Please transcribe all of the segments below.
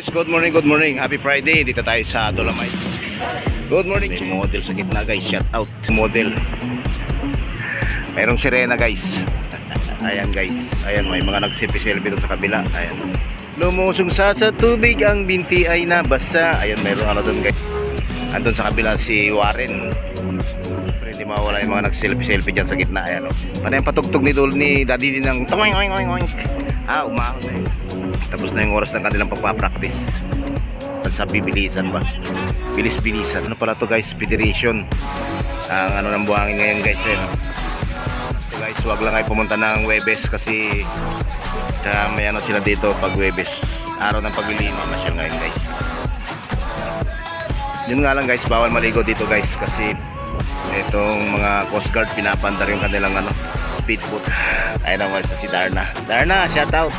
guys, good morning, happy Friday. Dito tayo sa Dolomite. Good morning. May model sa gitna guys, shout out model. Mayroong sirena guys. Ayan guys, ayan may mga nagselfie-selfie doon sa kabila. Ayan. Lumusong sa tubig, ang binti ay nabasa. Ayan, mayroong ano doon guys. Andun sa kabila si Warren. Pero hindi mawala yung mga nagselfie-selfie dyan sa gitna. Ayan o. Paano yung patugtog ni Daddy din ng toing oing oing oing. Umahon na yun. Tapos na yung oras ng kanilang pagpapractice. Sa bibilisan ba? Bilis-bilisan. Ano pala to guys? Federation. Ang ano ng buhangin ngayon guys. So guys, wag lang kayo pumunta ng Webes kasi may ano sila dito pag Webes. Araw ng paglilima masyal ngayon guys. Yun nga lang guys, bawal maligo dito guys kasi itong mga Coast Guard pinapandar yung kanilang ano, speedboat. Ayun naman si Darna. Darna, shout out.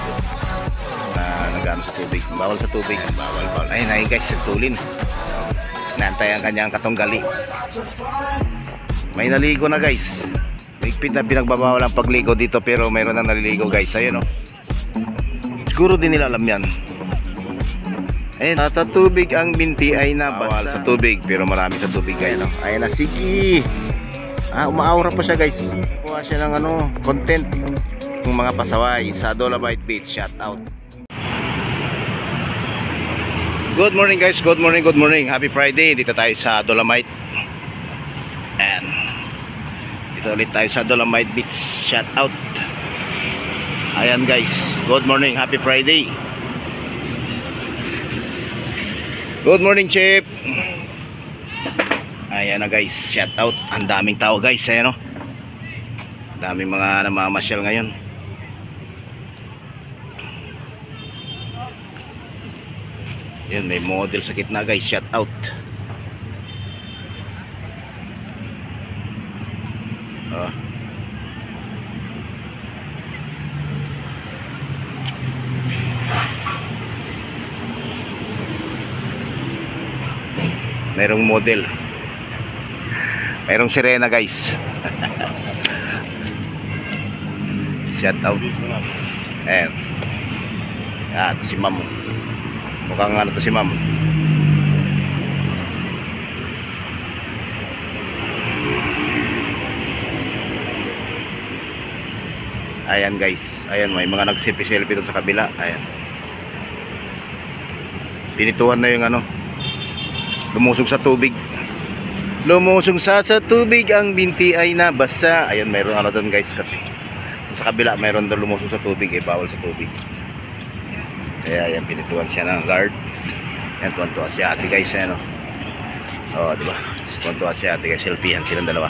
Nagano sa tubig. Bawal sa tubig. Bawal. Ayun na guys, tulin. Naantay ang kanyang katunggali. May naligo na guys. Higpit na pinagbabawal ang pagligo dito pero mayroon na naliligo guys. Ayun o. Siguro din nila alam yan. Ayun, sa tubig ang binti ay nabasa. Bawal sa tubig pero marami sa tubig guys. Ayun na, sige. Umaaura pa siya guys. Kuha siya ng ano, content ng mga pasaway sa Dolomite Beach. Shout out. Good morning guys, good morning, happy Friday. Dito tayo sa Dolomite. And dito ulit tayo sa Dolomite Beach. Shout out. Ayan guys, good morning, happy Friday. Good morning Chip. Ayan na guys, shout out. Ang daming tao guys, ayan o. Daming mga namamasyal ngayon. Yan, may model sa gitna guys, shout out. Merong model. Merong sirena guys. Shout out. Ayan. At si Ma'am. Mukhang ano to si Ma'am. Ayan guys. Ayan, may mga nagselfie-selfie doon sa kabila. Ayan. Pinituhan na yung ano. Lumusong sa tubig. Lumusong sa tubig, ang binti ay nabasa. Ayan, mayroon ano doon guys kasi sa kabila mayroon doon lumusong sa tubig bawal sa tubig. Kaya yan, pinituan siya ng guard. Yan, tuwan-tuwa si ate guys. Ano? Diba? Tuwan-tuwa si ate guys. Selfiehan silang dalawa.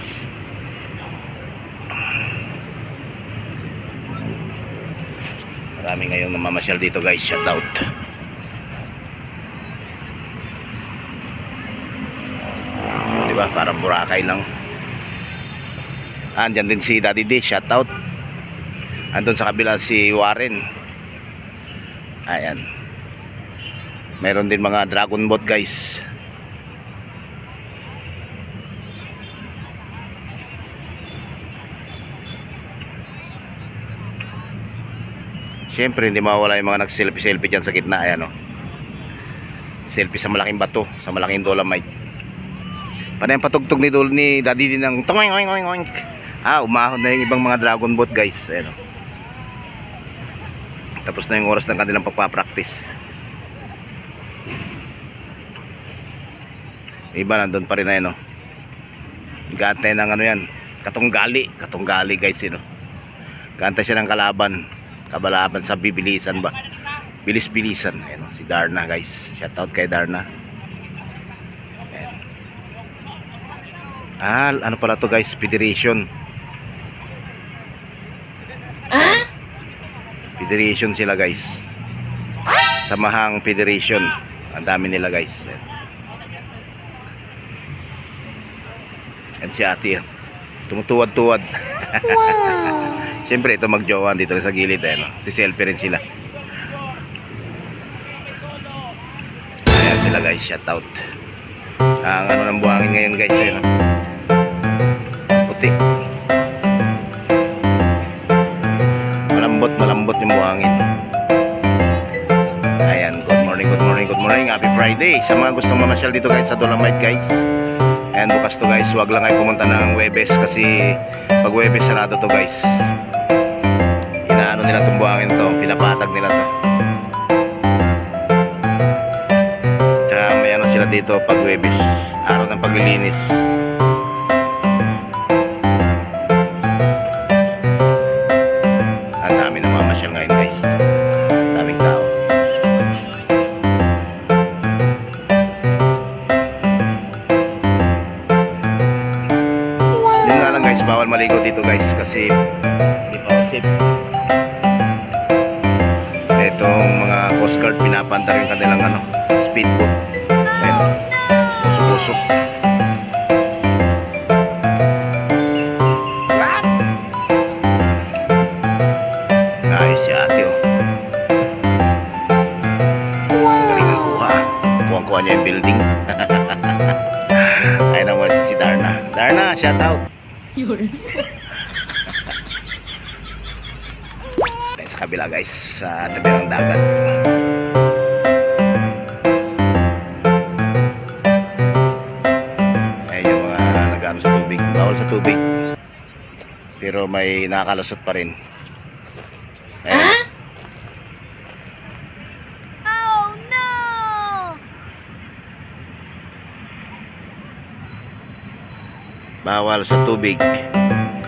Marami ngayong namamasyal dito guys. Shout out. Diba? Parang Boracay lang. Andyan din si Daddy D. Shout out. Andun sa kabila si Warren. Ayan. Mayroon din mga dragon boat guys. Siyempre hindi mawala yung mga nagselfie-selfie dyan sa gitna. Ayan o. Selfie sa malaking bato, sa malaking Dolomite. Paano yung patugtog ni Daddy din ng toing oing oing oing. Umahon na yung ibang mga dragon boat guys. Ayan o. Tapos na yung oras ng kanilang pagpapractice. Iba nandun pa rin na yun o. Gantay ng ano yan, katunggali guys yun o. Gantay siya ng kabalaban sa bibilisan ba, bilis-bilisan. Ayan o, si Darna guys. Shout out kay Darna. Ayan. Ano pala to guys, Federation. Federation sila guys. Samahang Federation. Ang dami nila guys. At si ate tumutuwad-tuwad. Wow. Siyempre ito magjowa dito sa gilid no? Si selfie rin sila. Ayan sila guys. Shout out. Ang ano ng buhangin ngayon guys. Puti. Malambot yung buhangin. Ayan, good morning morning, happy Friday sa mga gustong mamasyal dito guys sa Dolomite guys. And bukas to guys, wag lang kayo pumunta ng Huwebes kasi pag Huwebes sarado to guys. Inaano nila itong buhangin to, pinapatag nila to. Tsaka may ano sila dito pag Huwebes, araw ng paglilinis. Ang dami na mamasyal ngayon guys, daming tao. Bawal maligo dito guys kasi hindi pa safe. Itong mga Coast Guard pinapandar yung kanilang ano, speedboat. Ayun, usok-usok. Ayos si ate oh. Galing ng kuha. Kuha-kuha niya yung building. Ayun naman si Darna. Darna, shout out. Yun. Sa kabila guys, sa tabi ng dagat. Ayun yung mga nag-ano sa tubig. Bawal sa tubig, pero may nakakalusot pa rin. Ayun. Oh no! Bawal sa tubig,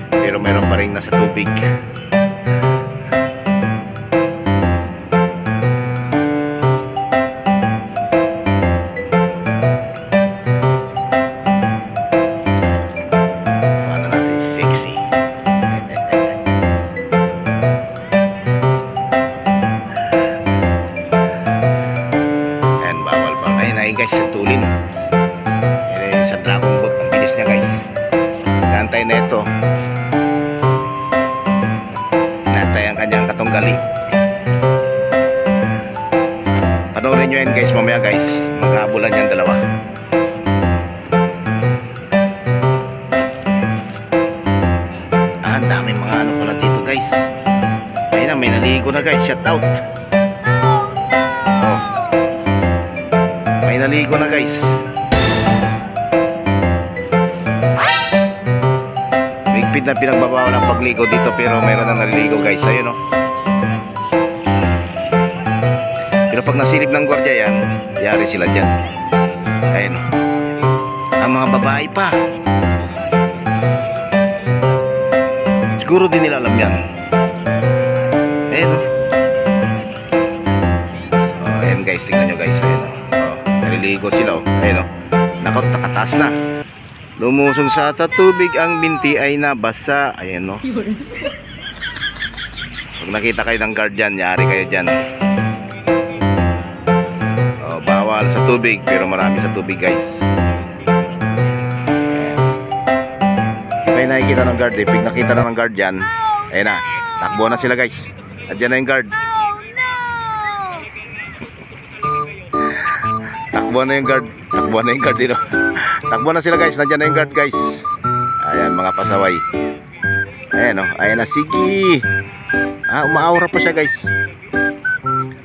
pero mayroon pa rin nasa tubig. Paano natin si Sexy? Ayan, bawal pa. Ayun guys, sa tulin. Ayan, sa dragon boat, ang bilis niya guys. Nantay na ito. Nantay ang kanyang katunggali. Panoorin nyo yan guys mamaya guys. Maghabulan yan dalawa. Ang daming mga ano pala dito guys. Ayun na, may naligo na guys. Shout out. Oh. May naligo na guys. Na pinagbabawal ang pagligo dito pero mayroon na naliligo guys. Ayun oh. Pero pag nasilip ng gwardiya yan, yari sila dyan. Ayun oh. Ang mga babae pa, siguro din nila alam yan. Ayun oh. Oh, ayan guys, tingnan nyo guys. Ayun oh. Naliligo sila oh. Ayun oh. Nakataas na. Lumusong sa tubig, ang binti ay nabasa. Ayan no. Pag nakita kayo ng guard dyan, yari kayo dyan. Oh, bawal sa tubig, pero marami sa tubig guys. May nakikita ng guard eh. Pag nakita na ng guard dyan, ayan na, takbo na sila guys. Adyan na yung guard. Takbo na yung guard. Takbo na yung guard dito. Takbo na sila guys, nandiyan na yung guard guys. Ayan mga pasaway. Ayan o, ayan na, sige. Umaaura pa siya guys.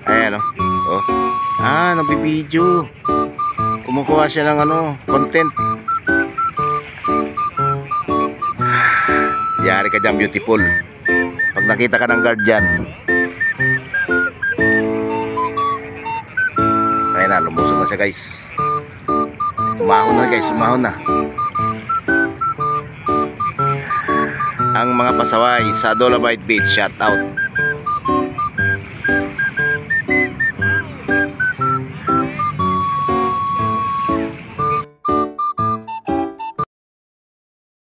Ayan o. Oh. Nagbibideo. Kumukuha siya ng ano, content. Yari ka dyan, beautiful. Pag nakita ka ng guard dyan. Ayan na, lumusog na siya guys. Umahon na guys, umahon na. Ang mga pasaway sa Dolomite Beach, shout out.